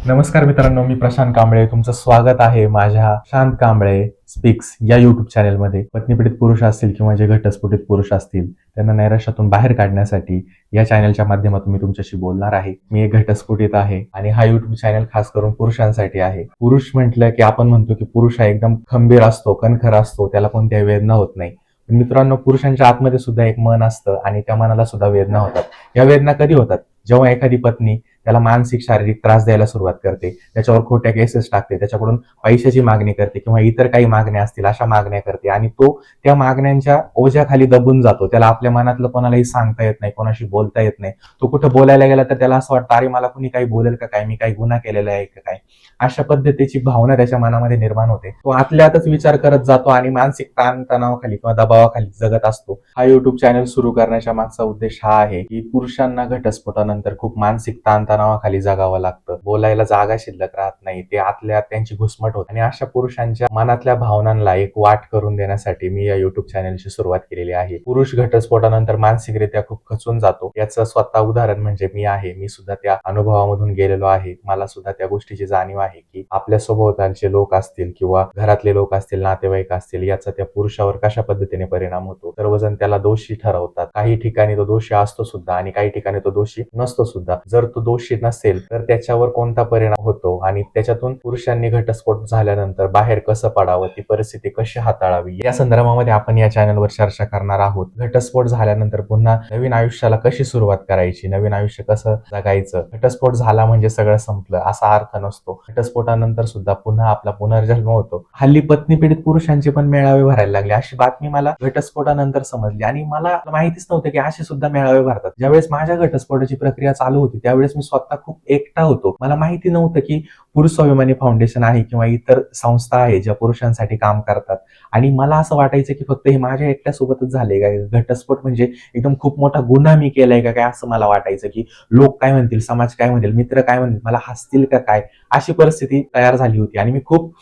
नमस्कार मित्रांनो, मी प्रशांत कांबळे. तुमचं स्वागत आहे माझ्या शांत कांबळे स्पीक्स या युट्यूब चॅनलमध्ये. पत्नीपीडित पुरुष असतील किंवा जे घटस्फोटित पुरुष असतील त्यांना नैराश्यातून बाहेर काढण्यासाठी या चॅनलच्या माध्यमातून मी तुमच्याशी बोलणार आहे. मी एक घटस्फोटित आहे आणि हा युट्यूब चॅनल खास करून पुरुषांसाठी आहे. पुरुष म्हटलं की आपण म्हणतो की पुरुष हा एकदम खंबीर असतो, कणखर असतो, त्याला कोणत्याही वेदना होत नाही. पण मित्रांनो, पुरुषांच्या आतमध्ये सुद्धा एक मन असतं आणि त्या मनाला सुद्धा वेदना होतात. या वेदना कधी होतात? जेव्हा एखादी पत्नी त्याला मानसिक शारीरिक त्रास द्यायला सुरुवात करते, त्याच्यावर खोट्या केसेस टाकते, त्याच्याकडून पैशाची मागणी करते किंवा इतर काही मागण्या असतील अशा मागण्या करते आणि तो त्या मागण्यांच्या ओझ्याखाली दबून जातो. त्याला आपल्या मनातलं कोणालाही सांगता येत नाही, कोणाशी बोलता येत नाही. तो कुठं बोलायला गेला तर त्याला असं वाटतं, अरे मला कुणी काही बोलेल का काय, मी काही गुन्हा केलेला आहे का काय. अशा पद्धतीची भावना त्याच्या मनामध्ये निर्माण होते. तो आतल्या आतच विचार करत जातो आणि मानसिक ताणतणावाखाली किंवा दबावाखाली जगत असतो. हा युट्यूब चॅनल सुरू करण्याच्या मागचा उद्देश हा आहे की पुरुषांना घटस्फोटानंतर खूप मानसिक ताणतणावाखाली जगावं लागतं, बोलायला जागा शिल्लक राहत नाही, ते आतल्या त्यांची घुसमट होते आणि अशा पुरुषांच्या मनातल्या भावनांना एक वाट करून देण्यासाठी मी या युट्यूब चॅनलची सुरुवात केलेली आहे. पुरुष घटस्फोटानंतर मानसिकरित्या खूप खचून जातो, याचं स्वतः उदाहरण म्हणजे मी आहे. मी सुद्धा त्या अनुभवामधून गेलेलो आहे. मला सुद्धा त्या गोष्टीची जाणीव आहे की आपल्या सभोवतालचे लोक असतील किंवा घरातले लोक असतील, नातेवाईक असतील, याचा त्या पुरुषावर कशा पद्धतीने परिणाम होतो. सर्वजण त्याला दोषी ठरवतात. काही ठिकाणी तो दोषी असतो सुद्धा आणि काही ठिकाणी तो दोषी नसतो सुद्धा. जर तो दोषी नसेल तर त्याच्यावर कोणता परिणाम होतो आणि त्याच्यातून पुरुषांनी घटस्फोट झाल्यानंतर बाहेर कसं पडावं, ती परिस्थिती कशी हाताळावी, या संदर्भामध्ये आपण या चॅनलवर चर्चा करणार आहोत. घटस्फोट झाल्यानंतर पुन्हा नवीन आयुष्याला कशी सुरुवात करायची, नवीन आयुष्य कसं जगायचं. घटस्फोट झाला म्हणजे सगळं संपलं असा अर्थ नसतो. घटस्फोटानंतर सुद्धा पुन्हा आपला पुनर्जन्म होतो. हल्ली पत्नी पीडित पुरुषांचे पण मेळावे भरायला लागले, अशी बातमी मला घटस्फोटानंतर समजली आणि मला माहितीच नव्हतं की असे सुद्धा मेळावे भरतात. ज्यावेळेस माझ्या घटस्फोटाची प्रक्रिया चालू होती त्यावेळेस मी स्वतः खूप एकटा होतो. मला माहिती नव्हतं की पुरुष स्वाभिमानी फाउंडेशन आहे किंवा इतर संस्था आहे ज्या पुरुषांसाठी काम करतात आणि मला असं वाटायचं की फक्त हे माझ्या एकट्यासोबतच झाले काय, घटस्फोट म्हणजे एकदम खूप मोठा गुन्हा मी केलाय का काय, असं मला वाटायचं की लोक काय म्हणतील, समाज काय म्हणतील, मित्र काय म्हणतील, मला हसतील का काय, अशी परिस्थिती तयार झाली होती आणि मी खूप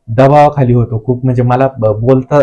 दबावाखाली होतो. खूप म्हणजे मला बोलता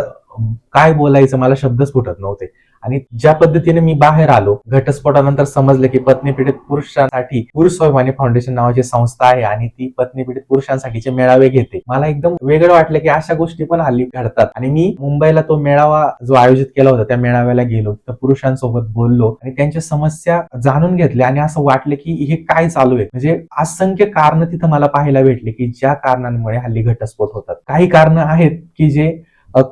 काय बोलायचं मला शब्दच फुटत नव्हते आणि ज्या पद्धतीने मी बाहेर आलो, घटस्फोटानंतर समजलं की पत्नी पीडित पुरुषांसाठी पुरुष स्वाभिमानी फाउंडेशन नावाची संस्था आहे आणि ती पत्नी पीडित पुरुषांसाठीचे मेळावे घेते. मला एकदम वेगळं वाटलं की अशा गोष्टी पण हल्ली घडतात आणि मी मुंबईला तो मेळावा जो आयोजित केला होता त्या मेळाव्याला गेलो, तर पुरुषांसोबत बोललो आणि त्यांच्या समस्या जाणून घेतल्या आणि असं वाटलं की हे काय चालू आहे. म्हणजे असंख्य कारण तिथं मला पाहायला भेटले की ज्या कारणांमुळे हल्ली घटस्फोट होतात. काही कारण आहेत की जे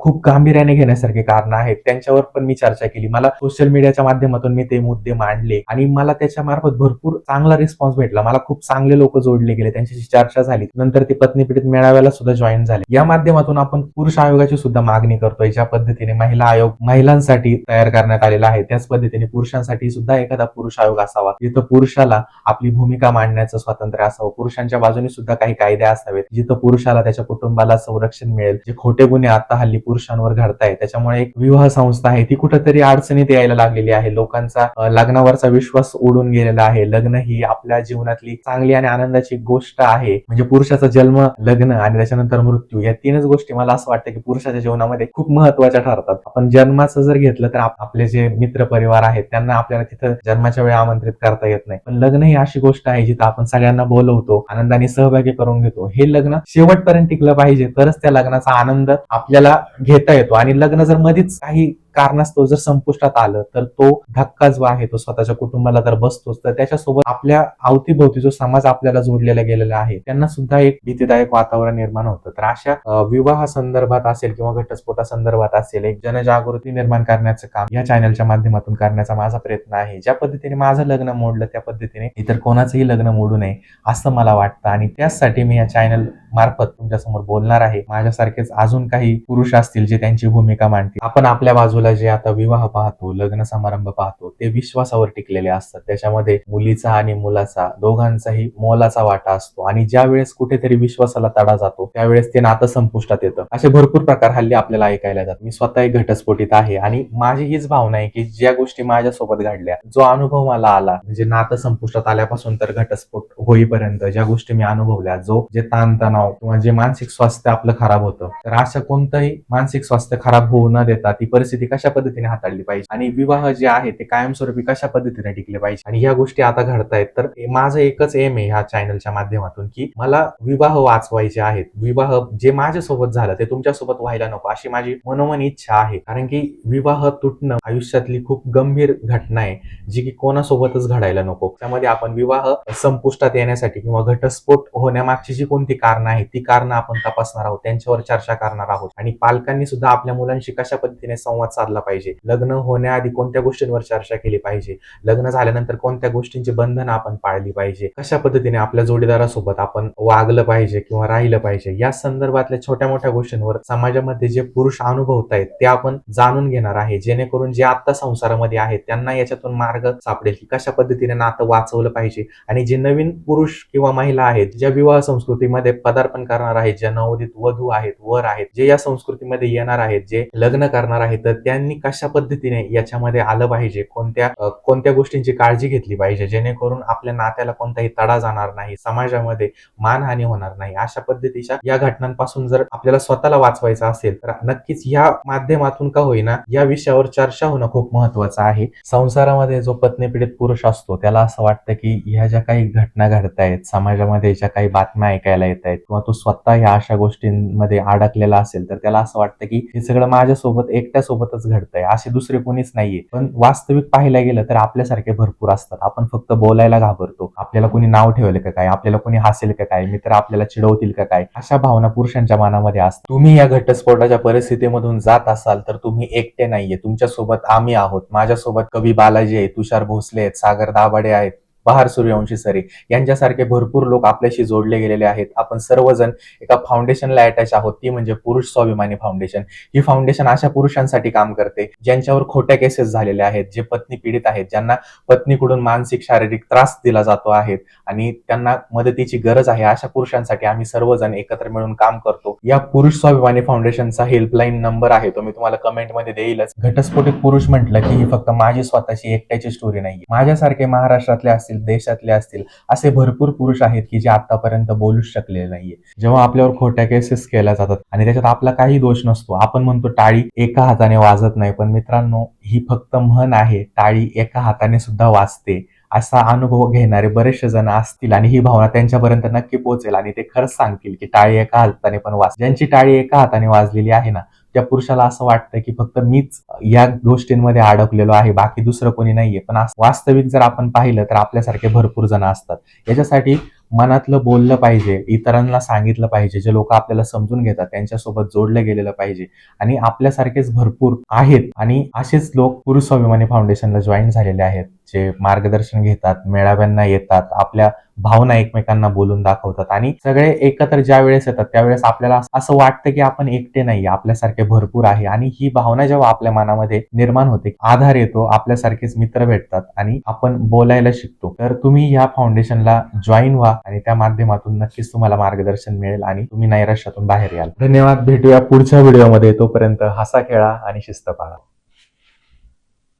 खूप गांभीर्याने घेण्यासारखे कारण आहेत, त्यांच्यावर पण मी चर्चा केली. मला सोशल मीडियाच्या माध्यमातून मी ते मुद्दे मांडले आणि मला त्याच्या मार्फत भरपूर चांगला रिस्पॉन्स भेटला. मला खूप चांगले लोक जोडले गेले, त्यांच्याशी चर्चा झाली. नंतर ते पत्नी पीडित मेळाव्याला सुद्धा जॉईन झाले. या माध्यमातून आपण पुरुष आयोगाची सुद्धा मागणी करतोय. ज्या पद्धतीने महिला आयोग महिलांसाठी तयार करण्यात आलेला आहे, त्याच पद्धतीने पुरुषांसाठी सुद्धा एखादा पुरुष आयोग असावा, जिथं पुरुषाला आपली भूमिका मांडण्याचं स्वातंत्र्य असावं. पुरुषांच्या बाजूने सुद्धा काही कायदे असावेत, जिथं पुरुषाला त्याच्या कुटुंबाला संरक्षण मिळेल. जे खोटे गुन्हे आता हल्ली पुरुषांवर घडताय, त्याच्यामुळे एक विवाह संस्था आहे ती कुठेतरी अडचणीत यायला लागलेली आहे. लोकांचा लग्नावरचा विश्वास उडून गेलेला आहे. लग्न ही आपल्या जीवनातली चांगली आणि आनंदाची गोष्ट आहे. म्हणजे पुरुषाचा जन्म, लग्न आणि त्याच्यानंतर मृत्यू, या तीनच गोष्टी मला असं वाटतं की पुरुषाच्या जीवनामध्ये खूप महत्वाच्या ठरतात. आपण जन्माचं जर घेतलं तर आपले जे मित्र परिवार आहेत त्यांना आपल्याला तिथं जन्माच्या वेळी आमंत्रित करता येत नाही, पण लग्न ही अशी गोष्ट आहे जिथं आपण सगळ्यांना बोलवतो, आनंदाने सहभागी करून घेतो. हे लग्न शेवटपर्यंत टिकलं पाहिजे, तरच त्या लग्नाचा आनंद आपल्याला घेता येतो. आणि लग्न जर मधीच काही कारणास्तव जर संपुष्टात आलं तर तो धक्का जो आहे तो स्वतःच्या कुटुंबाला तर बसतोच, तर त्याच्यासोबत आपल्या अवतीभोवती जो समाज आपल्याला जोडलेला गेलेला आहे त्यांना सुद्धा एक भीतीदायक वातावरण निर्माण होतं. तर अशा विवाह संदर्भात असेल किंवा घटस्फोटा संदर्भात असेल एक जनजागृती निर्माण करण्याचं काम या चॅनलच्या माध्यमातून करण्याचा माझा प्रयत्न आहे. ज्या पद्धतीने माझं लग्न मोडलं त्या पद्धतीने इतर कोणाचंही लग्न मोडू नये असं मला वाटतं आणि त्याचसाठी मी या चॅनल मार्फत तुमच्यासमोर बोलणार आहे. माझ्यासारखेच अजून काही पुरुष असतील जे त्यांची भूमिका मांडतील. आपण आपल्या बाजूला जे आता विवाह पाहतो, लग्न समारंभ पाहतो, ते विश्वासावर टिकलेले असतात. त्याच्यामध्ये मुलीचा आणि मुलाचा दोघांचाही मोलाचा वाटा असतो आणि ज्या वेळेस कुठेतरी विश्वासाला तडा जातो त्यावेळेस ते नातं संपुष्टात येतं. असे भरपूर प्रकार हल्ली आपल्याला ऐकायला जातात. मी स्वतः एक घटस्फोटित आहे आणि माझी हीच भावना आहे की ज्या गोष्टी माझ्यासोबत घडल्या, जो अनुभव मला आला, म्हणजे नातं संपुष्टात आल्यापासून तर घटस्फोट होईपर्यंत ज्या गोष्टी मी अनुभवल्या, जे ताणतणाव तणाव किंवा जे मानसिक स्वास्थ्य आपलं खराब होतं, तर अशा कोणतंही मानसिक स्वास्थ्य खराब होऊ न देता ती परिस्थिती कशा पद्धतीने हाताळली पाहिजे आणि विवाह जे आहे ते कायमस्वरूपी कशा पद्धतीने टिकले पाहिजे. आणि ह्या गोष्टी आता घडतायत. तर माझं एकच एम आहे ह्या चॅनलच्या माध्यमातून की मला विवाह वाचवायचे आहेत. विवाह जे माझ्यासोबत झालं ते तुमच्यासोबत व्हायला नको अशी माझी मनोमन इच्छा आहे. कारण की विवाह तुटणं आयुष्यातली खूप गंभीर घटना आहे, जी की कोणासोबतच घडायला नको. त्यामध्ये आपण विवाह संपुष्टात येण्यासाठी किंवा घटस्फोट होण्यामागची जी कोणती कारणं आहेत ती कारणं आपण तपासणार आहोत, त्यांच्यावर चर्चा करणार आहोत. आणि पालकांनी सुद्धा आपल्या मुलांशी कशा पद्धतीने संवाद साधला पाहिजे, लग्न होण्याआधी कोणत्या गोष्टींवर चर्चा केली पाहिजे, लग्न झाल्यानंतर कोणत्या गोष्टींची बंधनं आपण पाळली पाहिजे, कशा पद्धतीने आपल्या जोडीदारासोबत आपण वागलं पाहिजे किंवा राहिलं पाहिजे, या संदर्भातल्या छोट्या मोठ्या गोष्टींवर समाजामध्ये जे पुरुष अनुभवत आहेत ते आपण जाणून घेणार आहे, जेणेकरून जे आता संसारामध्ये आहेत त्यांना याच्यातून मार्ग सापडेल की कशा पद्धतीने नातं वाचवलं पाहिजे. आणि जे नवीन पुरुष किंवा महिला आहेत ज्या विवाह संस्कृतीमध्ये पदार्पण करणार आहेत, ज्या नवोदित वधू आहेत, वर आहेत, जे या संस्कृतीमध्ये येणार आहेत, जे लग्न करणार आहेत, तर त्यांनी कशा पद्धतीने याच्यामध्ये आलं पाहिजे, कोणत्या गोष्टींची काळजी घेतली पाहिजे, जेणेकरून आपल्या नात्याला कोणताही तडा जाणार नाही, समाजामध्ये मानहानी होणार नाही. अशा पद्धतीच्या या घटनांपासून जर आपल्याला स्वतःला वाचवायचं असेल तर नक्कीच या माध्यमातून का होईना या विषयावर चर्चा होणं खूप महत्वाचं आहे. संसारामध्ये जो पत्नीपीडित पुरुष असतो त्याला असं वाटतं की ह्या ज्या काही घटना घडतायत, समाजामध्ये ज्या काही बातम्या ऐकायला येत आहेत किंवा तो स्वतः ह्या अशा गोष्टींमध्ये अडकलेला असेल तर त्याला असं वाटतं की हे सगळं माझ्यासोबत एकट्यासोबतच घडतंय, असे दुसरे कोणीच नाहीये. पण वास्तविक पाहायला गेलं तर आपल्यासारखे भरपूर असतात. आपण फक्त बोलायला घाबरतो. आपल्याला कोणी नाव ठेवलं का काय, आपल्याला कोणी हसेल का काय, मित्र आपल्याला चिडवतील का काय, अशा भावना पुरुषांच्या मनामध्ये असतात. तुम्ही या घटस्फोटाच्या परिस्थितीमधून जात असाल तर तुम्ही एकटे नाहीये, तुमच्यासोबत आम्ही आहोत. माझ्यासोबत कवी बालाजी आहे, तुषार भोसले आहेत, सागर दाभाडे आहेत, बहार सूर्यवंशी सरे यांच्यासारखे भरपूर लोक आपल्याशी जोडले गेलेले आहेत. आपण सर्वजण एका फाउंडेशनला अटॅच आहोत, ती म्हणजे पुरुष स्वाभिमानी फाउंडेशन. ही फाउंडेशन अशा पुरुषांसाठी काम करते ज्यांच्यावर खोट्या केसेस झालेल्या आहेत, जे पत्नी पीडित आहेत, ज्यांना पत्नीकडून मानसिक शारीरिक त्रास दिला जातो आहे आणि त्यांना मदतीची गरज आहे. अशा पुरुषांसाठी आम्ही सर्वजण एकत्र मिळून काम करतो. या पुरुष स्वाभिमानी फाउंडेशनचा हेल्पलाईन नंबर आहे, तो मी तुम्हाला कमेंटमध्ये देईलच. घटस्फोटित पुरुष म्हटलं की ही फक्त माझी स्वतःची एकट्याची स्टोरी नाही. माझ्यासारखे महाराष्ट्रातले असतील, देशातले असतील, असे भरपूर पुरुष आहेत की जे आतापर्यंत बोलूच शकलेले नाहीये. जेव्हा आपल्यावर खोट्या केसेस केल्या जातात आणि त्याच्यात आपला काही दोष नसतो, आपण म्हणतो टाळी एका हाताने वाजत नाही, पण मित्रांनो ही फक्त म्हण आहे, टाळी एका हाताने सुद्धा वाजते. असा अनुभव घेणारे बरेचसे जण असतील आणि ही भावना त्यांच्यापर्यंत नक्की पोहोचेल आणि ते खरंच सांगतील की टाळी एका हाताने पण वाजते. ज्यांची टाळी एका हाताने वाजलेली आहे ना, त्या पुरुषाला असं वाटतं की फक्त मीच या गोष्टींमध्ये अडकलेलो आहे, बाकी दुसरं कोणी नाहीये. पण वास्तविक जर आपण पाहिलं तर आपल्यासारखे भरपूर जण असतात. याच्यासाठी मनातलं बोललं पाहिजे, इतरांना सांगितलं पाहिजे, जे लोक आपल्याला समजून घेतात त्यांच्यासोबत जोडलं गेलेलं पाहिजे. आणि आपल्यासारखेच भरपूर आहेत आणि असेच लोक पुरुष स्वाभिमानी फाउंडेशनला जॉईन झालेले आहेत, जे मार्गदर्शन घेतात, मेळाव्यांना येतात, आपल्या भावना एकमेकांना बोलून दाखवतात आणि सगळे एकत्र ज्या वेळेस येतात त्यावेळेस आपल्याला असं वाटतं की आपण एकटे नाही, आपल्यासारखे भरपूर आहे. आणि ही भावना जेव्हा आपल्या मनामध्ये निर्माण होते, आधार येतो, आपल्यासारखेच मित्र भेटतात आणि आपण बोलायला शिकतो. तर तुम्ही या फाउंडेशनला जॉईन व्हा आणि त्या माध्यमातून नक्कीच तुम्हाला मार्गदर्शन मिळेल आणि तुम्ही नैराश्यातून बाहेर याल. धन्यवाद. भेटूया पुढच्या व्हिडिओमध्ये. तोपर्यंत हसा, खेळा आणि शिस्त पाळा.